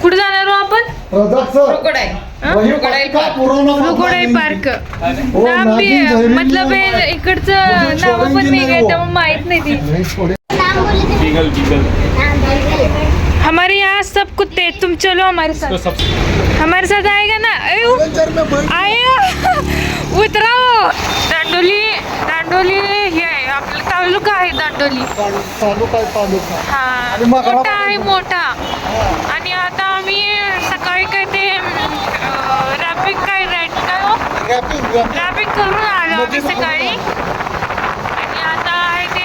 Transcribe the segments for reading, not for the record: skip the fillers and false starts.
कुठे जाणार हो आपण? Crocodile park. नाम भी मतलब इकडचं नाव पण वेगळं आहे त्यामुळे माहित नाही ती. हमारे यहाँ सब कुत्ते हैं, तुम चलो हमारे साथ. हमारे साथ आएगा ना? आएगा उतराओ. दांडोली हे आहे आपलं तालुका आहे. दांडोली हा मोठा आहे मोठा. आणि आता आम्ही सकाळी काय ते रॅपिंग करून आलो आम्ही सकाळी. आणि आता आहे ते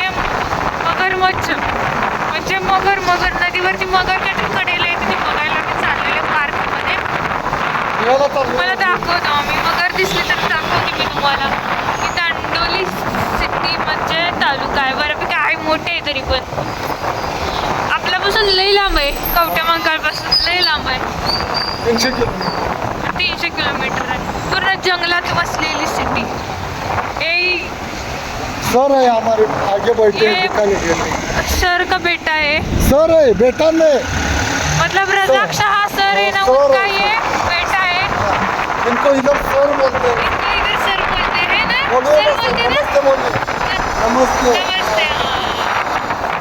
मगरमच्छ म्हणजे मगर नदीवरती मगर काहीतरी कडेला आहे ते बघायला मी चाललेले पार्कमध्ये. तुम्हाला दाखवतो आम्ही मगर दिसली तर दाखवते मी तुम्हाला. की दांडोली सिटी म्हणजे तालुका आहे बऱ्यापैकी आहे मोठे आहे तरी पण आपल्यापासून लई लांब आहे. कवठ्यामंकाळपासून लई लांब आहे. 300 किलोमीटर आहे. पूर्ण जंगलात वसलेली सिटी. सर है हमारे आगे बैठे हैं दिखाने के लिए. सर का बेटा है. सर है बेटा नहीं मतलब रजाक शाह सर है ना उनका ये बेटा है. इनको इधर सर बोलते हैं. इनको इधर सर बोलते हैं ना. सर बोलते हैं ना. नमस्ते.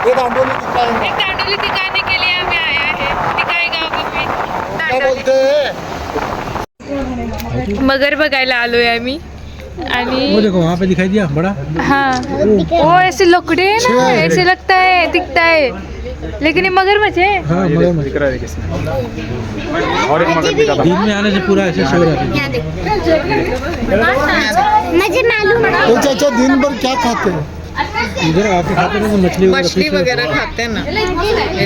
ये दांडोली दिखाएंगे. एक दांडोली दिखाने के लिए हमें आया है. दिखाएगा आपको भी. क्या बोलते हैं? मगर बघायला आलोय आम्ही. आणि वो देखो वहाँ पे दिखाई दिया बड़ा. हाँ वो ऐसे लकड़े है ना ऐसे लगता है दिखता है लेकिन ये मगरमच्छ है. हाँ मगर दिख रहा है किसने. और एक मगर दिखा था. दिन में आने से पूरा ऐसे शोर आता है. मुझे मालूम है. तो चाचा दिन भर क्या खाते हैं? इधर आके खाते हैं मछली वगैरह खाते हैं ना.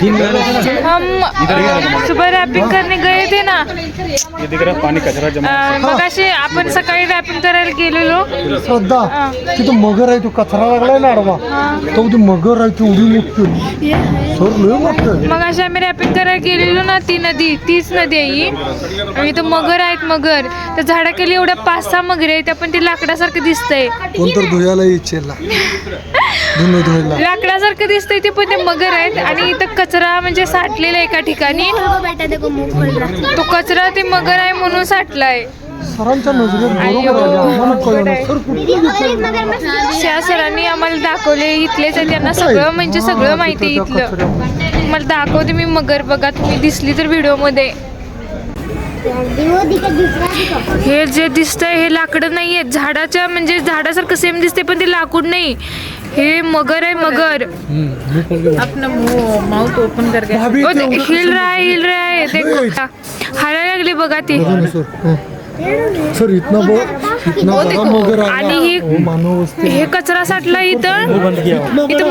दिन में आने से ना हम सुबह रॅपिंग करने गए थे ना. ये दिख रहा है पानी कचरा जमा. मग असे आपण सकाळी रॅपिंग करायला गेलेलो. श्रद्धा तिथं मगर आहे तो कचरा लागलाय ना आडवा तो ती मगर आहे तेवढी मोठी सर लय मोठं. मग असे आम्ही रॅपिंग करायला गेलेलो ना. तीच नदी आहे ही. आणि इथं मगर आहेत मगर. त्या झाडाखाली एवढ्या 5-6 मगरी आहेत पण ते लाकडासारखं दिसतंय. कोणतर धुयाला इच्छेला धुयाला लाकडासारखं दिसतंय ते पण ते मगर आहेत. आणि इथं कचरा म्हणजे साठलेला एका ठिकाणी. तो कचरा ते मगर आहे म्हणून साठलाय. सरांच्या नजरेत बरोबर आहे. आम्हाला कळलं सर कुठलं दिसतंय? त्या सरांनी आम्हाला दाखवले इथलेच आहे. त्यांना सगळं म्हणजे सगळं माहिती आहे इथलं. मला दाखवते मी मगर. बघा तुम्ही दिसली तर व्हिडिओमध्ये. हे जे दिसतंय हे लाकडं नाहीये. झाडाच्या म्हणजे झाडासारखं सेम दिसते पण ते लाकूड नाही. हे मगर आहे मगर. अपना माउथ ओपन करके हिल रहा है देखो. हालायला लागले बघा ते. सर इतना बड़ा मगर आहे. आणि हे कचरा साठला इथं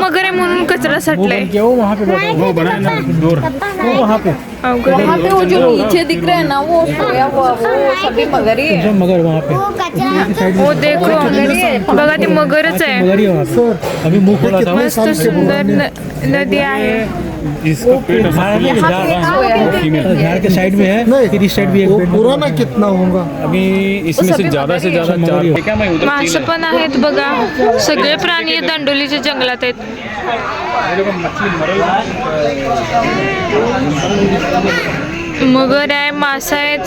मगर आहे म्हणून कचरा साठलाय. वहाँ पे वो बनाया ना डोर वहाँ पे. वहाँ पे वो जो नीचे दिख रहा है ना वो सोया हुआ वो सभी मगर ही है. मगर वहाँ पे हो देखो बघा ते मगरच आहे. मगर ही वहाँ पे. अभी मुँह खोला था. मस्त सुंदर नदी आहे. इसका पेट झाड़ के साइड में है. फिर इस साइड भी एक पेट. पुराना कितना होगा? अभी इसमें से ज्यादा 4 मासे पण आहेत बघा. सगळे प्राणी दांडोलीच्या जंगलात आहेत. मगर आहे मासा आहेत.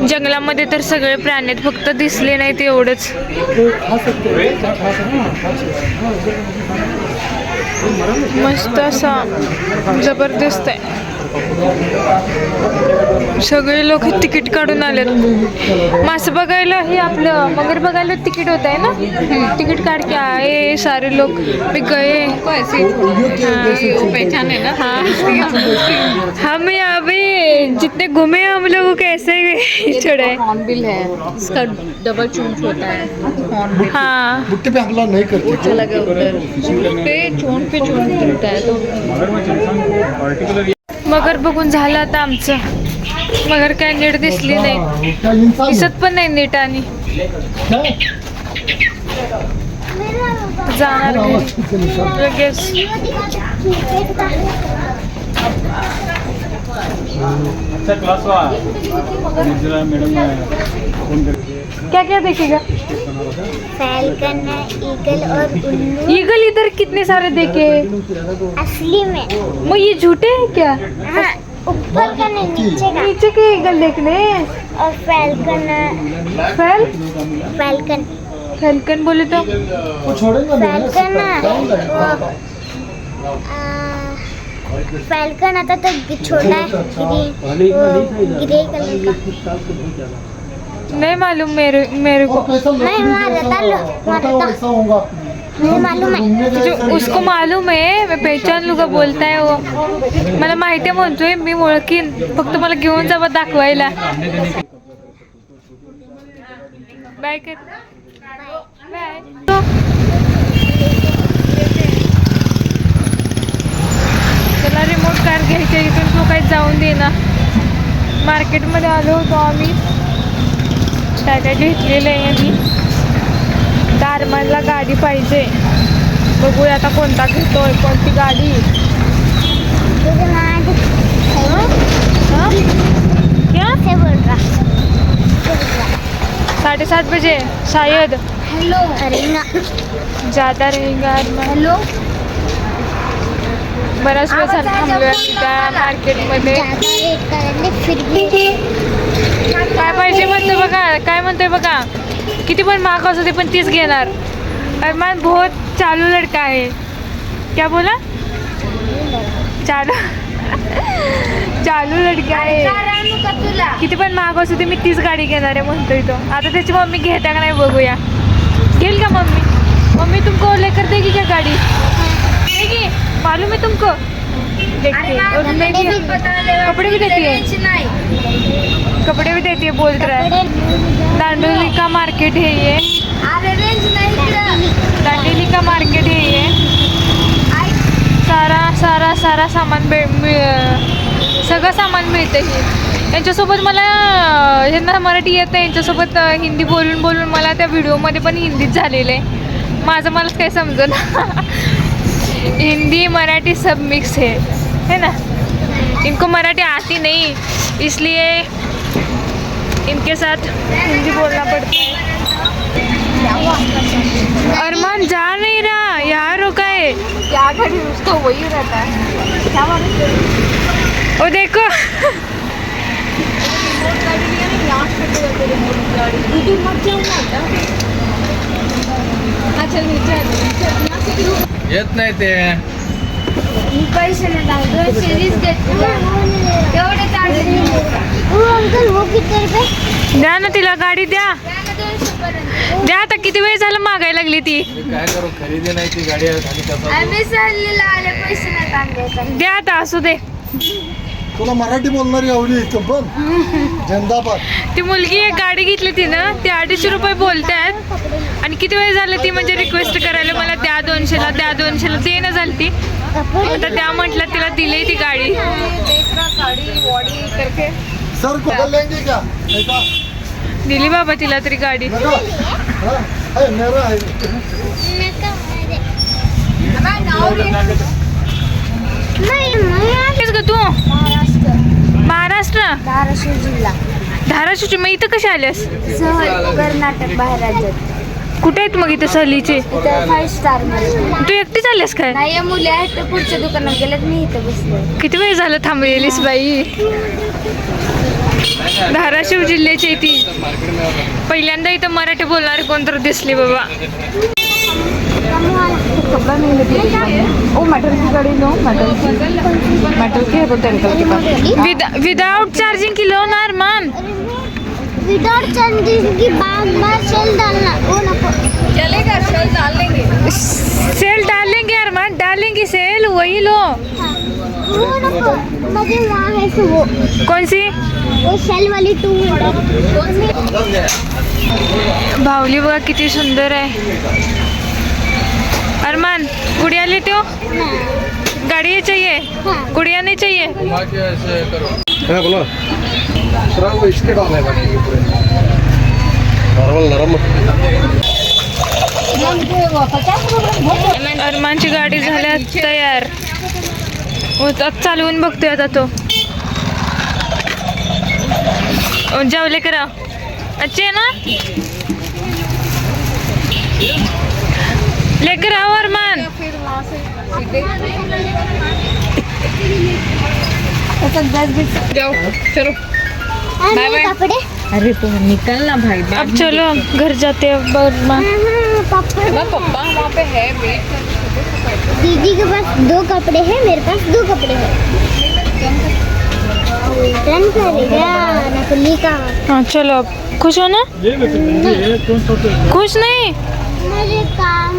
जंगलामध्ये तर सगळे प्राणी आहेत फक्त दिसले नाही ते एवढंच. मस्त असा जबरदस्त आहे. सगळे लोक तिकीट काढून आलेत मासे बघायला. हे आपलं मगर बघायला तिकीट होत आहे ना. तिकीट काढ के आए सारे लोग. मी गए पहचान है ना. हाँ हम यहाँ पे जितने घूमे हम लोगों को ऐसे छोड़े. हॉर्नबिल है इसका डबल चोंच होता है. हॉर्नबिल हाँ बुट्टे पे हमला नहीं करते. चला गया उधर पे चोंच दिखता है तो मगर बघून झालं आता आमचं. मगर काय नीट दिसली नाही. दिसत पण नाही नीट. आणि जाणार लगेच. अच्छा क्लास हुआ मैडम फोन करके क्या क्या देखेगा? फैल्कन है, ईगल और उल्लू। ईगल इधर कितने सारे देखे? असली में वो ये झूठे हैं क्या? हाँ, ऊपर का नहीं, नीचे का। नीचे की ईगल देखने। और फैल्कन फैल्कन फैल्कन बोले तो वो छोड़ेगा नहीं फैल्कन फैल्कन आता तो छोटा है ग्रे कलर का। नहीं मालूम मेरे को। नहीं वहाँ रहता वैसा होगा नहीं मालूम है। जो उसको मालूम आहे, मी पहचान लुगा बोलताय वो, मला माहिती आहे म्हणतोय मी ओळखीन, फक्त मला घेऊन जा दाखवायला. बाय कर बाय. त्याला रिमोट कार घ्यायची इथून, तो काही जाऊन दे ना. मार्केटमध्ये आलो होतो आम्ही, काय काय घेतलेलं आहे मी. दारमानला गाडी पाहिजे, बघूया आता कोणता घेतोय, कोणती गाडी. क्या से बोल रहा 7:30 बजे शायद. हेलो अरे ना ज़्यादा रहेगा अरमान. हेलो बराच वेळ झाला थांबलोय त्या मार्केटमध्ये. ज़्यादा रेट करेंगे फिर भी काय पाहिजे म्हणतोय बघा, काय म्हणतोय बघा. किती पण महाग असू दे पण तीच घेणार. अरमान बहुत चालू लड़का है. क्या बोला? चालू चालू लड़का आहे. किती पण महाग असू दे मी तीच गाडी घेणार आहे म्हणतोय तो. आता त्याची मम्मी घेता का नाही बघूया. घेईल का मम्मी? मम्मी तुमको लेकर देगी क्या गाड़ी? देगी, मालूम है तुमको. देखते और कपड़े भी देती है, कपड़े भी देती है बोल रहा है. दांडेली का मार्केट है ये, दांडेली का मार्केट है ये. सारा सामान सगळं सामान मिळतं ही. यांच्यासोबत मला यांना मराठी येतं, यांच्यासोबत हिंदी बोलून बोलून मला त्या व्हिडिओमध्ये पण हिंदीत झालेलं आहे. माझं मलाच काही समजेना. हिंदी मराठी सब मिक्स है ना. इनको मराठी आती नहीं, इसलिए इनके साथ हिंदी बोलना पड़ता है. अरमान जा नहीं रहा, यहाँ रुका है. क्या गाड़ी उसका वही रहता है. क्या ओ देखो येत नाही ते. पैसे नाही सिरीज तेवढे वो अंकल वो किती रुपये द्या ना तिला गाडी द्या. द्या आता किती वेळ झालं मागायला लागली ती. काय करू, खरेदी नाही ती गाडी आणि कसं. आम्ही सहलीला आले पैसे नाही आणले. द्या आता असू दे. तुला मराठी बोलणारी आवडी इथं पण झंदाबाद. ती मुलगी एक गाडी घेतली तिनं, ते 250 रुपये बोलतायत. आणि किती वेळ झालं ती म्हणजे रिक्वेस्ट करायला मला द्या 200ला द्या 200ला. ते ना झाली ती आता त्या म्हटलं तिला दिली ती गाडी. सर को लेंगे क्या ऐसा दिली बाबा तिला तरी गाडी. लगा है मेरा है. तेच ग तू महाराष्ट्र धाराशिव जिल्हा धाराशिवची. मग इथं कशी आल्यास? सहल कर्नाटक बाहेर राज्यात. कुठे आहेत मग इथं सहलीचे? इथं 5 स्टार मध्ये. तू एकटीच आल्यास काय? नाही या मुली आहेत तर पुढच्या दुकानात गेल्यात, मी इथं बसले. किती वेळ झालं थांबलेलीस बाई? धाराशिव जिल्ह्याची ती. पहिल्यांदा इथं मराठी बोलणारे कोणतरी दिसली बाबा. कपड़ा नहीं लेती. ओ मेटल की गाड़ी लो, मेटल की है बोलते अंकल के पास. विदाउट चार्जिंग की लो ना अरमान. विदाउट चार्जिंग की बार सेल डालना वो नको. चलेगा, चल डाल लेंगे. सेल डालेंगे अरमान, डालेंगे सेल, वही लो. वो नको, मुझे वहाँ है सो वो कौन सी? वो सेल वाली 200. बाहुली बघा किती सुंदर आहे. अरमान गुड़िया लेते हो? गाड़ी ये चाहिए, गुड़िया नहीं चाहिए. ऐसे करो. हाँ बोलो. सर वो इसके डालना है बाकी पूरे नरम. अरमानची गाडी झाल्या तयार. चालवून बघतोय आता तो. जाओ लेकर आओ. अच्छे है ना? लेकर आओ अरमान. जाओ चलो और बाय मेरे बाय। कपड़े अरे तुम निकल ना भाई अब चलो घर जाते हैं अब हाँ, कपड़े पप्पा वहाँ पे है वेट दीदी के पास 2 कपड़े हैं, मेरे पास 2 कपड़े हैं। टर्न करेगा नकली का। हाँ चलो अब खुश हो ना? खुश नहीं?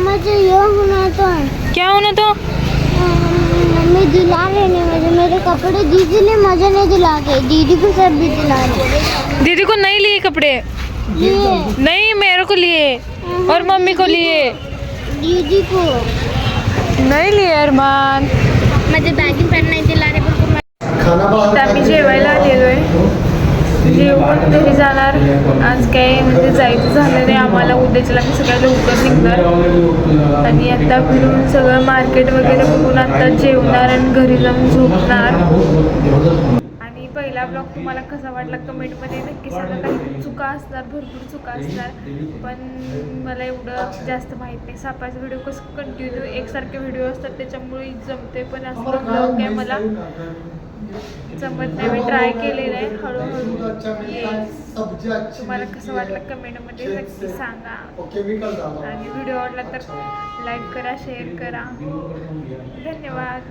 मुझे ये होना तो क्या होना तो? मम्मी दिला रहे नहीं मुझे, मेरे कपड़े दीदी ने मुझे नहीं दिला के, दीदी को सब भी दिला रहे। दीदी को नहीं लिए कपड़े? ये नहीं मेरे को लिए और मम्मी को लिए। दीदी को नाही लिए अरमान. माझे बॅगी पॅन्ट नाही दिला रे बिलकुल. आता आम्ही जेवायला आलेलो आहे. जेवून घरी जाणार. आज काय म्हणजे जायचं झालं नाही आम्हाला. उद्याच्याला मी सगळ्या लवकर निघणार आणि आता फिरून सगळं मार्केट वगैरे बघून आता जेवणार आणि घरी जाऊन झोपणार. आणि पहिला ब्लॉग तुम्हाला कसा वाटला कमेंटमध्ये नक्की सांगा. काही चुका असणार, भरपूर चुका असणार, पण मला एवढं जास्त माहीत नाही. सापाचा व्हिडिओ कसं कंटिन्यू एकसारखे व्हिडिओ असतात त्याच्यामुळे जमते, पण असं ब्लॉग काय मला जमत नाही. मी ट्राय केलेलं आहे हळूहळू येईल. तुम्हाला कसं वाटलं कमेंटमध्ये नक्की सांगा आणि व्हिडिओ आवडला तर लाईक करा, शेअर करा. धन्यवाद.